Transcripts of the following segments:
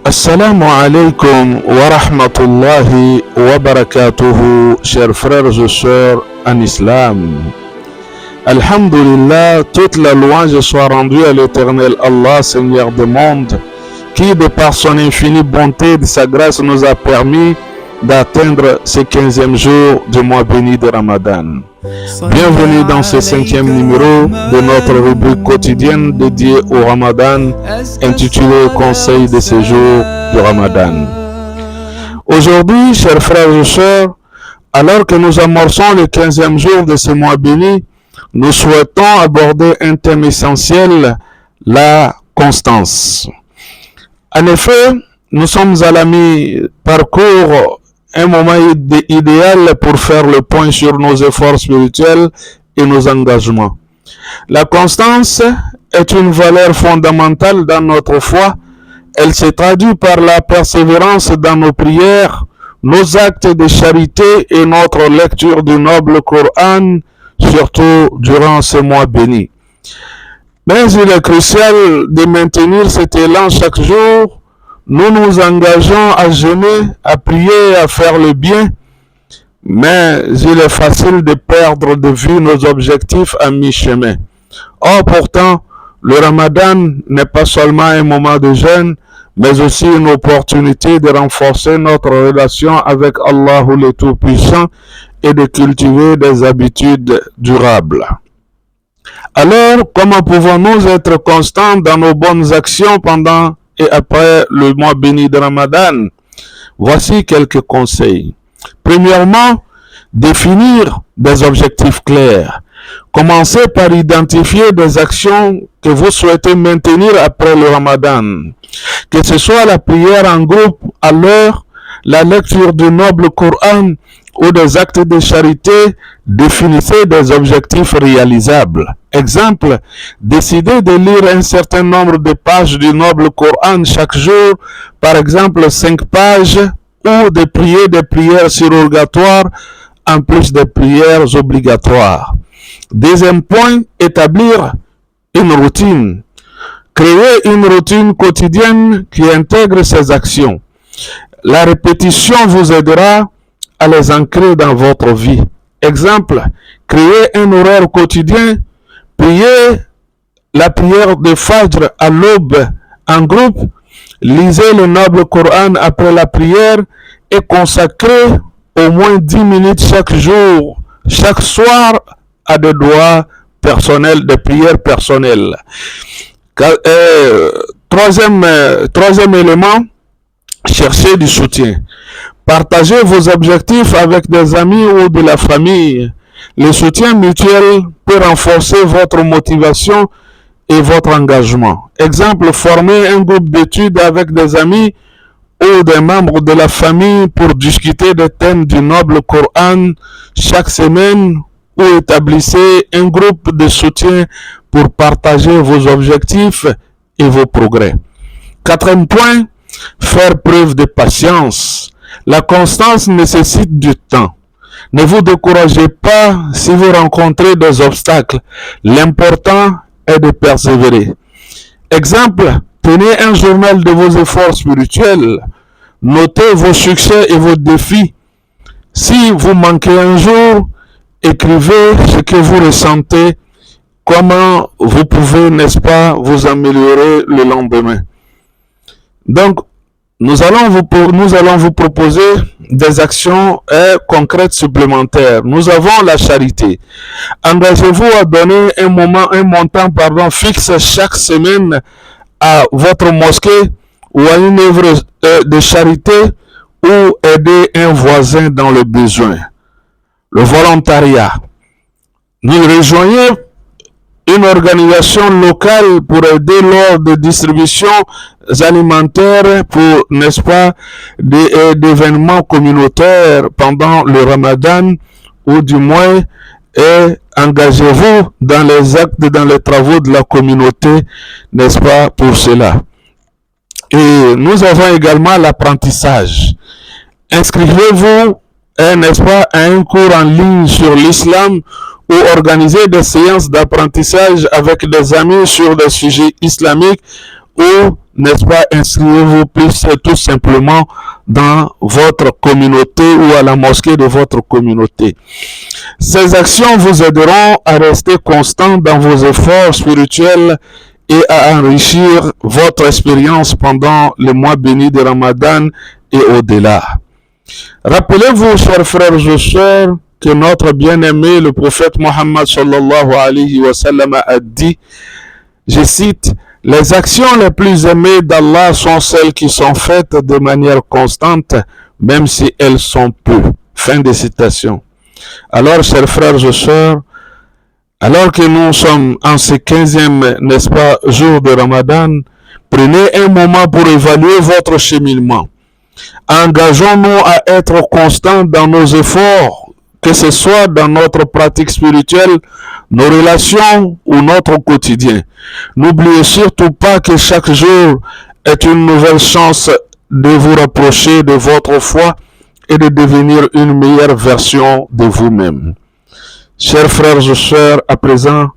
Assalamu alaikum wa rahmatullahi wa barakatuhu, chers frères et sœurs en islam. Alhamdulillah, toute la louange soit rendue à l'éternel Allah, Seigneur des mondes, qui de par son infinie bonté et de sa grâce nous a permis d'atteindre ce 15e jour du mois béni de Ramadan. Bienvenue dans ce 5e numéro de notre rubrique quotidienne dédiée au Ramadan, intitulé Conseil de séjour du Ramadan. Aujourd'hui, chers frères et sœurs, alors que nous amorçons le 15e jour de ce mois béni, nous souhaitons aborder un thème essentiel, la constance. En effet, nous sommes à la mi-parcours, un moment idéal pour faire le point sur nos efforts spirituels et nos engagements. La constance est une valeur fondamentale dans notre foi. Elle se traduit par la persévérance dans nos prières, nos actes de charité et notre lecture du noble Coran, surtout durant ce mois béni. Mais il est crucial de maintenir cet élan chaque jour. Nous nous engageons à jeûner, à prier, à faire le bien, mais il est facile de perdre de vue nos objectifs à mi-chemin. Or, pourtant, le Ramadan n'est pas seulement un moment de jeûne, mais aussi une opportunité de renforcer notre relation avec Allah le Tout-Puissant et de cultiver des habitudes durables. Alors, comment pouvons-nous être constants dans nos bonnes actions pendant et après le mois béni de Ramadan? Voici quelques conseils. Premièrement, définir des objectifs clairs. Commencez par identifier des actions que vous souhaitez maintenir après le Ramadan. Que ce soit la prière en groupe à l'heure, la lecture du noble Coran ou des actes de charité, définissez des objectifs réalisables. Exemple, décidez de lire un certain nombre de pages du noble Coran chaque jour, par exemple 5 pages, ou de prier des prières surrogatoires en plus des prières obligatoires. Deuxième point, établir une routine. Créez une routine quotidienne qui intègre ces actions. La répétition vous aidera à les ancrer dans votre vie. Exemple, créez un horaire quotidien, priez la prière de Fajr à l'aube en groupe, lisez le noble Coran après la prière et consacrez au moins 10 minutes chaque jour, chaque soir, à des doigts personnels, des prières personnelles. Troisième élément, cherchez du soutien. Partagez vos objectifs avec des amis ou de la famille. Le soutien mutuel peut renforcer votre motivation et votre engagement. Exemple, formez un groupe d'études avec des amis ou des membres de la famille pour discuter des thèmes du noble Coran chaque semaine, ou établissez un groupe de soutien pour partager vos objectifs et vos progrès. Quatrième point, faire preuve de patience. La constance nécessite du temps. Ne vous découragez pas si vous rencontrez des obstacles. L'important est de persévérer. Exemple, tenez un journal de vos efforts spirituels. Notez vos succès et vos défis. Si vous manquez un jour, écrivez ce que vous ressentez, comment vous pouvez, n'est-ce pas, vous améliorer le lendemain. Donc, nous allons vous proposer des actions concrètes supplémentaires. Nous avons la charité. Engagez-vous à donner un montant fixe chaque semaine à votre mosquée ou à une œuvre de charité, ou aider un voisin dans le besoin. Le volontariat. Nous rejoignons une organisation locale pour aider lors de distributions alimentaires pour, n'est-ce pas, d'événements communautaires pendant le Ramadan, ou du moins, engagez-vous dans les actes, dans les travaux de la communauté, n'est-ce pas, pour cela. Et nous avons également l'apprentissage. Inscrivez-vous, n'est-ce pas, à un cours en ligne sur l'islam, ou organiser des séances d'apprentissage avec des amis sur des sujets islamiques, ou n'est-ce pas, inscrivez-vous plus tout simplement dans votre communauté ou à la mosquée de votre communauté. Ces actions vous aideront à rester constant dans vos efforts spirituels et à enrichir votre expérience pendant le mois béni de Ramadan et au-delà. Rappelez-vous, chers frères et sœurs, que notre bien-aimé, le prophète Mohammed sallallahu alayhi wa sallam a dit, je cite, « Les actions les plus aimées d'Allah sont celles qui sont faites de manière constante, même si elles sont peu. » Fin de citation. Alors, chers frères et sœurs, alors que nous sommes en ce 15e, n'est-ce pas, jour de Ramadan, prenez un moment pour évaluer votre cheminement. Engageons-nous à être constants dans nos efforts, que ce soit dans notre pratique spirituelle, nos relations ou notre quotidien. N'oubliez surtout pas que chaque jour est une nouvelle chance de vous rapprocher de votre foi et de devenir une meilleure version de vous-même. Chers frères et sœurs, à présent,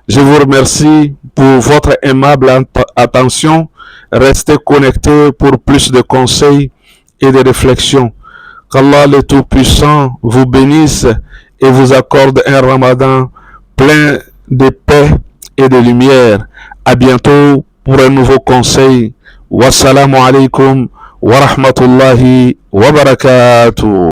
je vous remercie pour votre aimable attention. Restez connectés pour plus de conseils et de réflexions. Qu'Allah le Tout-Puissant vous bénisse et vous accorde un Ramadan plein de paix et de lumière. À bientôt pour un nouveau conseil. Wassalamu alaikum wa rahmatullahi wa barakatuh.